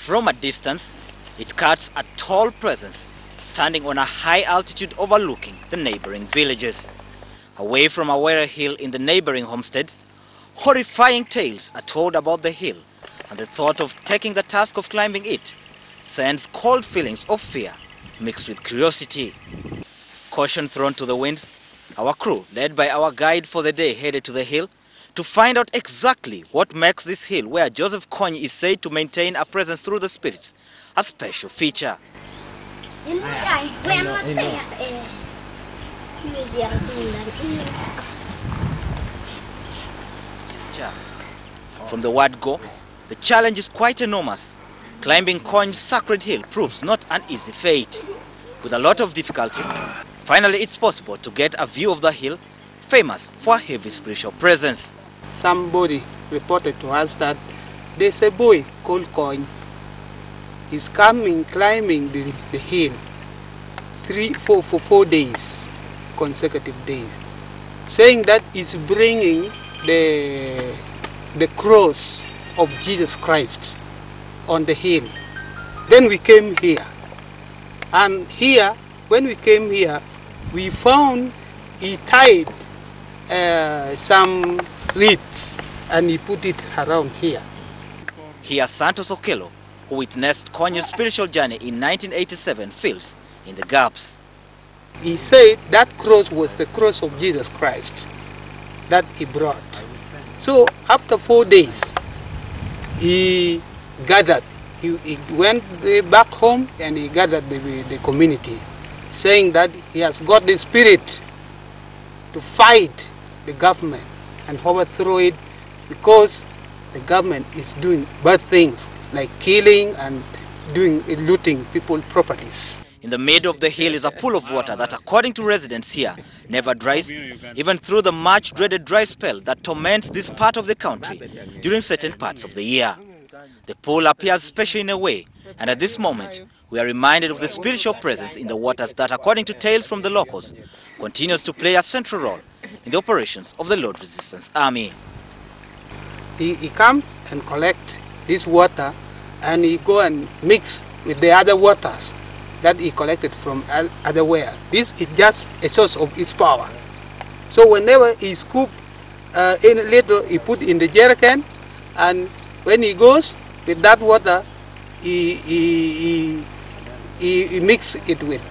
From a distance, it cuts a tall presence standing on a high altitude overlooking the neighboring villages. Away from Awere hill in the neighboring homesteads, horrifying tales are told about the hill, and the thought of taking the task of climbing it sends cold feelings of fear mixed with curiosity. Caution thrown to the winds, our crew, led by our guide for the day, headed to the hill to find out exactly what makes this hill, where Yozefu Kony is said to maintain a presence through the spirits, a special feature. From the word go, the challenge is quite enormous. Climbing Kony's sacred hill proves not an easy feat. With a lot of difficulty, finally it's possible to get a view of the hill, famous for a heavy spiritual presence. Somebody reported to us that there's a boy called Kony. He's climbing the hill for 4 days, consecutive days, saying that he's bringing the cross of Jesus Christ on the hill. Then we came here, and here, when we came here, we found he tied some reeds and he put it around here. Here Santos Okello, who witnessed Kony's spiritual journey in 1987, fills in the gaps. He said that cross was the cross of Jesus Christ that he brought. So after 4 days, he gathered. He went back home and he gathered the community, saying that he has got the spirit to fight the government and overthrow it, because the government is doing bad things like killing and looting people's properties. In the middle of the hill is a pool of water that, according to residents here, never dries, even through the much dreaded dry spell that torments this part of the country during certain parts of the year. The pool appears special in a way, and at this moment we are reminded of the spiritual presence in the waters that, according to tales from the locals, continues to play a central role in the operations of the Lord Resistance Army. He comes and collects this water and he go and mix with the other waters that he collected from otherwhere. This is just a source of his power. So whenever he scoop in a little, he put in the jerrycan, and when he goes with that water, he mix it with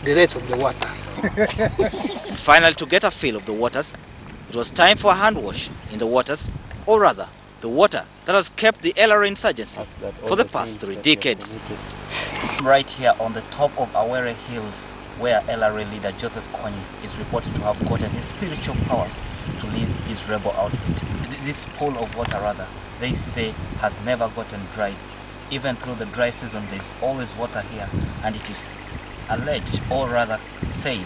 the rest of the water. Finally, to get a feel of the waters, it was time for a hand wash in the waters, or rather, the water that has kept the LRA insurgency for the past 3 decades. Right here on the top of Awere Hills, where LRA leader Yozefu Kony is reported to have gotten his spiritual powers to lead his rebel outfit. This pool of water, rather, they say has never gotten dried. Even through the dry season, there is always water here, and it is alleged, or rather said,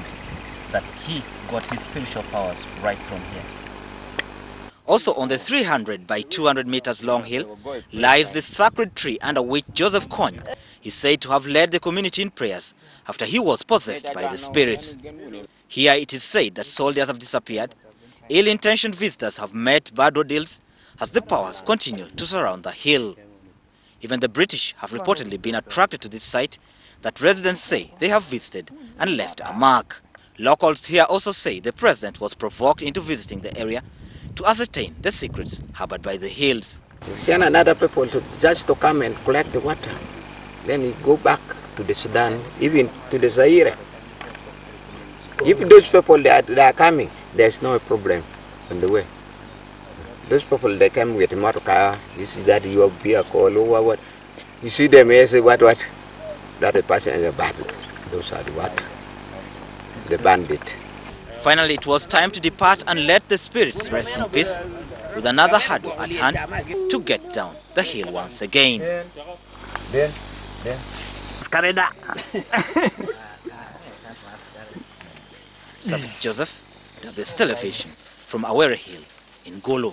that he got his spiritual powers right from here. Also on the 300 by 200 meters long hill lies the sacred tree under which Yozefu Kony is said to have led the community in prayers after he was possessed by the spirits. Here it is said that soldiers have disappeared, ill-intentioned visitors have met bad ordeals as the powers continue to surround the hill. Even the British have reportedly been attracted to this site that residents say they have visited and left a mark. Locals here also say the president was provoked into visiting the area to ascertain the secrets harbored by the hills. Send another people just to come and collect the water. Then he go back to the Sudan, even to the Zaire. If those people they are coming, there's no problem on the way. Those people they come with a motor car, you see that you have vehicle or what. You see them, you say what? That the person is a bad. Those are the what? The bandit. Finally, it was time to depart and let the spirits rest in peace, with another hurdle at hand to get down the hill once again. Sabbath Joseph, WS Television, from Awere Hill in Gulu.